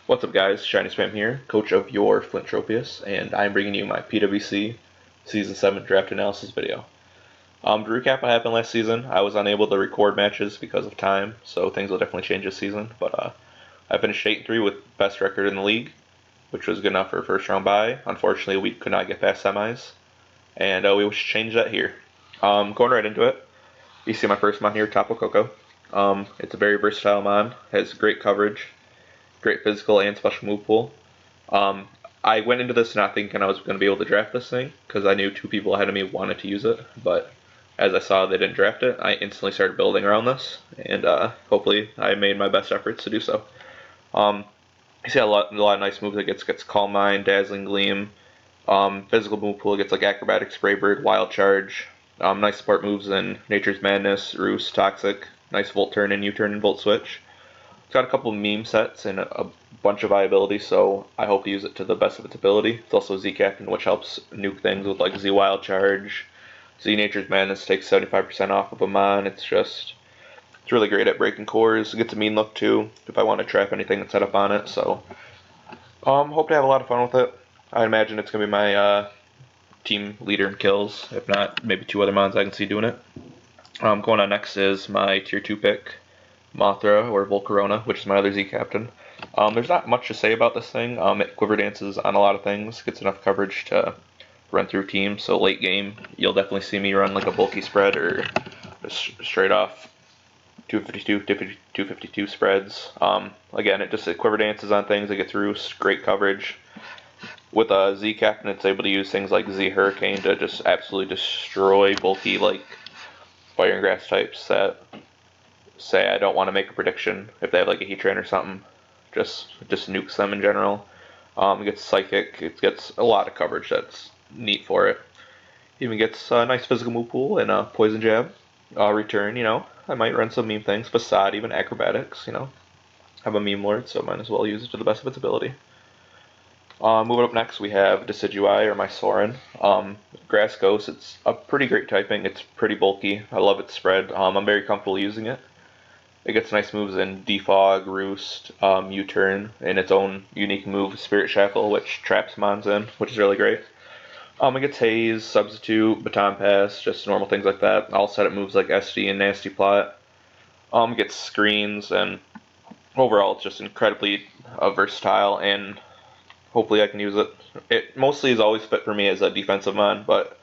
What's up guys, Shiny Spam here, coach of your Flint Tropius, and I'm bringing you my Pwc Season 7 draft analysis video. To recap what happened last season, I was unable to record matches because of time, so things will definitely change this season, but I finished 8-3 with best record in the league, which was good enough for a first round bye. Unfortunately, we could not get past semis, and we wish to change that here. Going right into it, you see my first mon here, Tapu Koko. It's a very versatile mon, has great coverage, great physical and special move pool. I went into this not thinking I was going to be able to draft this thing, because I knew two people ahead of me wanted to use it, but as I saw they didn't draft it, I instantly started building around this, and hopefully I made my best efforts to do so. You see a lot of nice moves. It gets Calm Mind, Dazzling Gleam, physical move pool. It gets like Acrobatic, Spray Bird, Wild Charge, nice support moves in Nature's Madness, Roost, Toxic, nice Volt Turn and U-Turn and Volt Switch. It's got a couple of meme sets and a bunch of viability, so I hope to use it to the best of its ability. It's also Z Captain, which helps nuke things with like Z Wild Charge. Z Nature's Madness takes 75% off of a mon. It's really great at breaking cores. It gets a mean look too if I want to trap anything that's set up on it. So hope to have a lot of fun with it. I imagine it's gonna be my team leader in kills. If not, maybe two other mons I can see doing it. Going on next is my tier 2 pick, Mothra or Volcarona, which is my other Z Captain. There's not much to say about this thing. It quiver dances on a lot of things, gets enough coverage to run through teams, so late game you'll definitely see me run like a bulky spread or just straight off 252 spreads. Again, it quiver dances on things, it gets roost, great coverage. With a Z Captain, it's able to use things like Z Hurricane to just absolutely destroy bulky like fire and grass types that say I don't want to make a prediction if they have like a Heatran or something. Just nukes them in general. It gets Psychic. It gets a lot of coverage that's neat for it. Even gets a nice physical move pool and a Poison Jab. Return, I might run some meme things. Facade, even Acrobatics, have a meme lord, so might as well use it to the best of its ability. Moving up next, we have Decidueye, or my Soren. Grass Ghost, it's a pretty great typing. It's pretty bulky. I love its spread. I'm very comfortable using it. It gets nice moves in Defog, Roost, U-Turn, and its own unique move, Spirit Shackle, which traps mons in, which is really great. It gets Haze, Substitute, Baton Pass, just normal things like that. I'll set up moves like SD and Nasty Plot. It gets Screens, and overall it's just incredibly versatile, and hopefully I can use it. It mostly is always fit for me as a defensive mon, but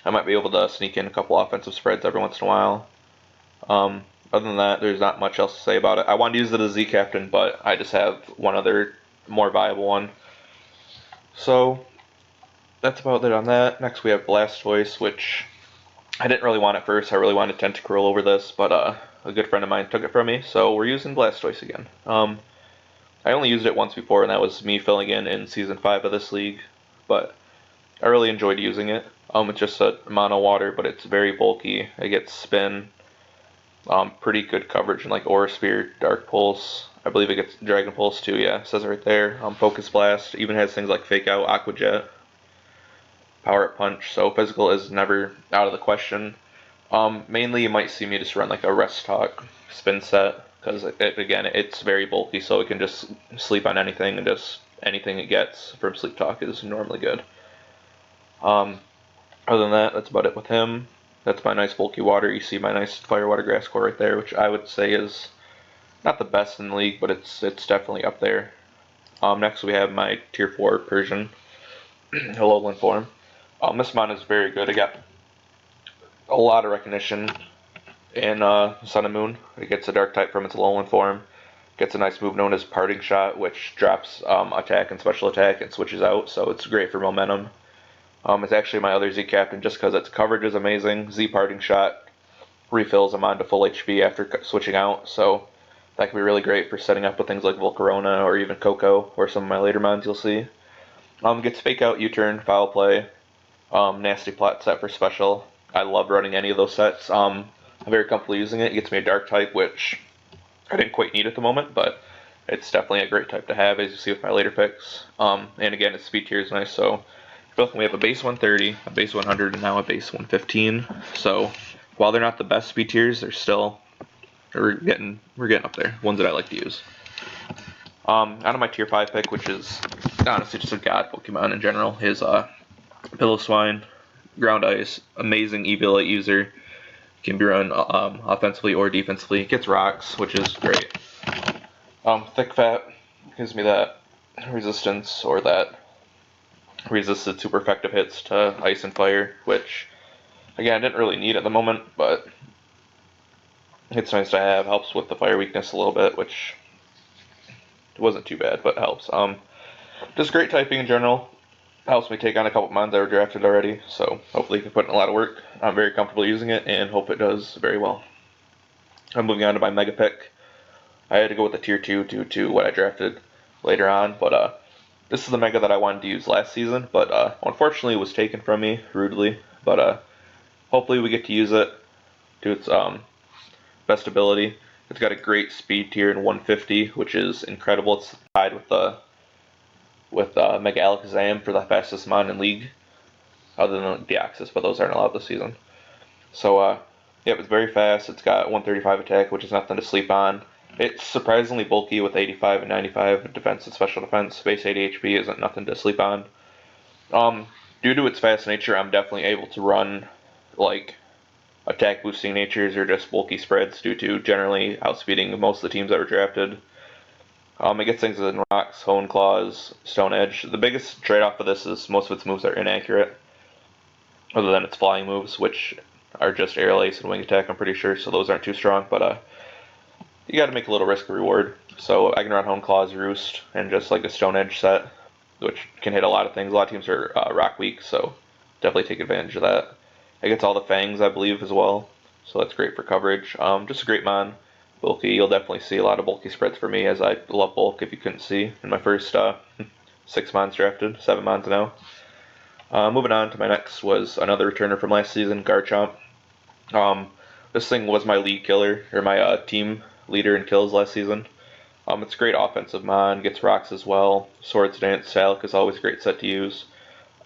I might be able to sneak in a couple offensive spreads every once in a while. Other than that, there's not much else to say about it. I wanted to use it as Z Captain, but I just have one other more viable one. So that's about it on that. Next we have Blastoise, which I didn't really want at first. I really wanted Tentacruel over this, but a good friend of mine took it from me, so we're using Blastoise again. I only used it once before, and that was me filling in Season 5 of this league, but I really enjoyed using it. It's just a mono water, but it's very bulky. It gets Spin, pretty good coverage in like Aura Sphere, Dark Pulse. I believe it gets Dragon Pulse too, yeah, it says it right there. Focus Blast, even has things like Fake Out, Aqua Jet, Power Up Punch, so physical is never out of the question. Mainly you might see me just run like a Rest Talk spin set, because again, it's very bulky, so it can just sleep on anything, and just anything it gets from Sleep Talk is normally good. Other than that, that's about it with him. That's my nice bulky water. You see my nice Fire Water Grass core right there, which I would say is not the best in the league, but it's definitely up there. Next we have my tier 4 Persian, Alolan form. This mon is very good. It got a lot of recognition in Sun and Moon. It gets a dark type from its Alolan form. Gets a nice move known as Parting Shot, which drops attack and special attack and switches out, so it's great for momentum. It's actually my other Z Captain just because its coverage is amazing. Z Parting Shot refills him onto full HP after switching out, so that can be really great for setting up with things like Volcarona or even Koko, or some of my later mons you'll see. Gets Fake Out, U-Turn, Foul Play, Nasty Plot set for special. I love running any of those sets. I'm very comfortable using it. It gets me a dark type, which I didn't quite need at the moment, but it's definitely a great type to have, as you see with my later picks. And again, its speed tier is nice, so we have a base 130, a base 100, and now a base 115. So while they're not the best speed tiers, we're getting up there. Ones that I like to use. Out of my tier 5 pick, which is honestly just a god Pokemon in general, is Pillow Ground Ice, amazing EV user, can be run offensively or defensively. It gets rocks, which is great. Thick Fat gives me that resistance, or that resisted super effective hits to ice and fire, which again I didn't really need at the moment, but it's nice to have. Helps with the fire weakness a little bit, which wasn't too bad, but helps. Just great typing in general. Helps me take on a couple mons that were drafted already, so hopefully you can put in a lot of work. I'm very comfortable using it and hope it does very well. I'm moving on to my mega pick. I had to go with the tier 2 due to what I drafted later on, but this is the mega that I wanted to use last season, but unfortunately it was taken from me rudely. But hopefully we get to use it to its best ability. It's got a great speed tier in 150, which is incredible. It's tied with Mega Alakazam for the fastest mon in League, other than Deoxys, but those aren't allowed this season. So, yep, it's very fast. It's got 135 attack, which is nothing to sleep on. It's surprisingly bulky with 85 and 95 defense and special defense. Base 80 HP isn't nothing to sleep on. Due to its fast nature, I'm definitely able to run like attack boosting natures or just bulky spreads due to generally outspeeding most of the teams that were drafted. It gets things in rocks, hone claws, stone edge. The biggest trade-off of this is most of its moves are inaccurate, other than its flying moves, which are just aerial ace and wing attack, I'm pretty sure, so those aren't too strong, but you gotta make a little risk reward. So I can run hone claws, roost, and just like a stone edge set, which can hit a lot of things. A lot of teams are rock weak, so definitely take advantage of that. It gets all the fangs, I believe, as well, so that's great for coverage. Just a great mon. Bulky, you'll definitely see a lot of bulky spreads for me, as I love bulk, if you couldn't see, in my first 6 mons drafted, 7 mons now. Moving on to my next was another returner from last season, Garchomp. This thing was my league killer, or my team leader in kills last season. It's a great offensive mon, gets rocks as well. Swords Dance, Salic is always a great set to use.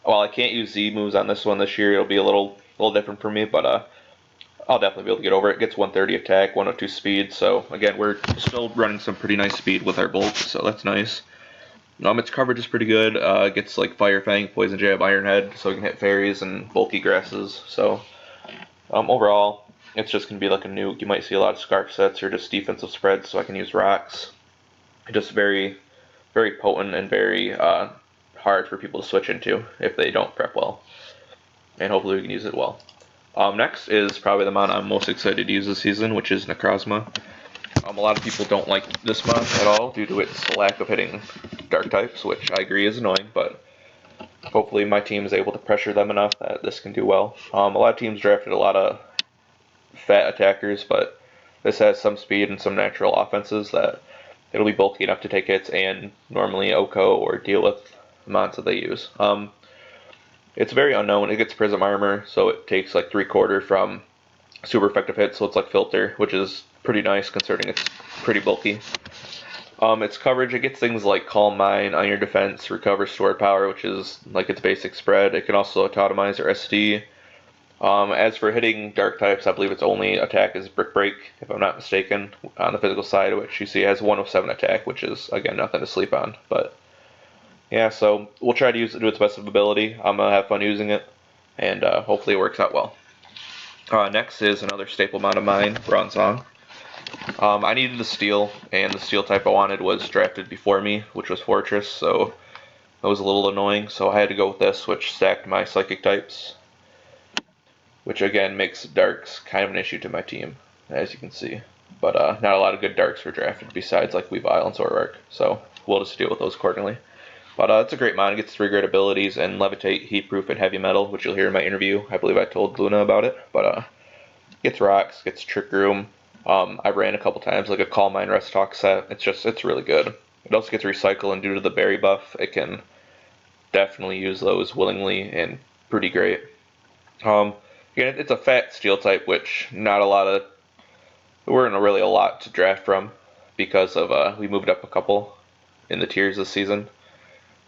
While I can't use Z moves on this one this year, it'll be a little different for me, but I'll definitely be able to get over it. It gets 130 attack, 102 speed, so again, we're still running some pretty nice speed with our bulk, so that's nice. Its coverage is pretty good. It gets like Fire Fang, Poison Jab, Iron Head, so it can hit fairies and bulky grasses. So overall, it's just going to be like a nuke. You might see a lot of Scarf sets or just defensive spreads, so I can use rocks. Just very, very potent and very hard for people to switch into if they don't prep well. And hopefully we can use it well. Next is probably the mon I'm most excited to use this season, which is Necrozma. A lot of people don't like this mon at all due to its lack of hitting dark types, which I agree is annoying, but hopefully my team is able to pressure them enough that this can do well. A lot of teams drafted a lot of fat attackers, but this has some speed and some natural offenses that it'll be bulky enough to take hits and normally OHKO or deal with mons that they use. It's very unknown. It gets Prism Armor, so it takes like 3/4 from super effective hits, so it's like Filter, which is pretty nice considering it's pretty bulky. Its coverage, it gets things like Calm Mind, Iron Defense, Recover Stored Power, which is like its basic spread. It can also Autotomize or SD. As for hitting dark types, I believe its only attack is Brick Break, if I'm not mistaken, on the physical side, which you see has 107 attack, which is, again, nothing to sleep on. But yeah, so we'll try to use it to its best of ability. I'm going to have fun using it, and hopefully it works out well. Next is another staple mon of mine, Bronzong. I needed the steel, and the steel type I wanted was drafted before me, which was Fortress, so it was a little annoying, so I had to go with this, which stacked my psychic types, which again makes darks kind of an issue to my team, as you can see. But not a lot of good darks were drafted besides like Weavile and Zoroark, so we'll just deal with those accordingly. But it's a great mon. It gets 3 great abilities, and Levitate, Heat Proof, and Heavy Metal, which you'll hear in my interview. I believe I told Luna about it. But gets rocks, gets Trick Room. I ran a couple times like a Calm Mind Rest Talk set. It's really good. It also gets Recycle, and due to the berry buff, it can definitely use those willingly and pretty great. Again, it's a fat steel type, which there weren't really a lot to draft from because of we moved up a couple in the tiers this season.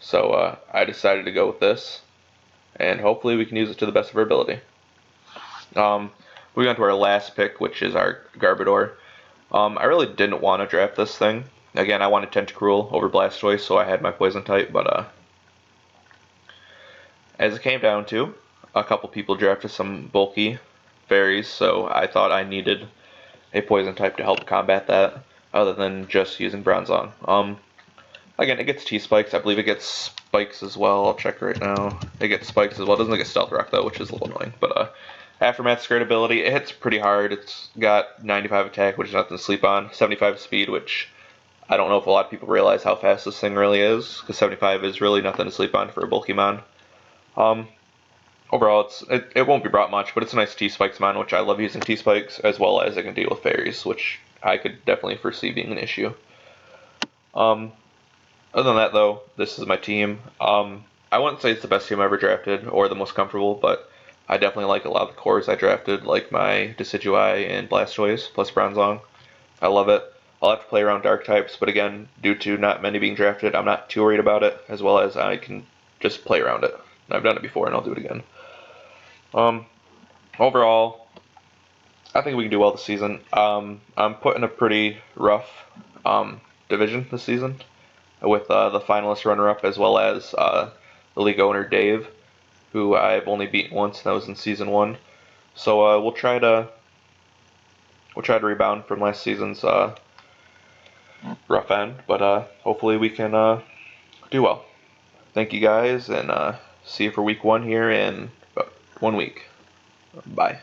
So I decided to go with this, and hopefully we can use it to the best of our ability. Moving on to our last pick, which is our Garbodor. I really didn't want to draft this thing, Again, I wanted Tentacruel over Blastoise, so I had my Poison type, but as it came down to, a couple people drafted some bulky fairies, so I thought I needed a Poison type to help combat that, other than just using Bronzong. Again, it gets T-Spikes. I believe it gets Spikes as well. I'll check right now. It gets Spikes as well. It doesn't get Stealth Rock, though, which is a little annoying. But Aftermath's great ability. It hits pretty hard. It's got 95 attack, which is nothing to sleep on. 75 speed, which I don't know if a lot of people realize how fast this thing really is, because 75 is really nothing to sleep on for a bulky mon. Overall, it won't be brought much, but it's a nice T-Spikes mon, which I love using T-Spikes, as well as it can deal with fairies, which I could definitely foresee being an issue. Other than that, though, this is my team. I wouldn't say it's the best team I ever drafted, or the most comfortable, but I definitely like a lot of the cores I drafted, like my Decidueye and Blastoise, plus Bronzong. I love it. I'll have to play around dark types, but again, due to not many being drafted, I'm not too worried about it, as well as I can just play around it. I've done it before, and I'll do it again. Overall, I think we can do well this season. I'm put in a pretty rough division this season, with the finalist runner-up, as well as the league owner Dave, who I've only beaten once, and that was in season 1. So we'll try to rebound from last season's rough end, but hopefully we can do well. Thank you guys, and see you for week 1 here in about 1 week. Bye.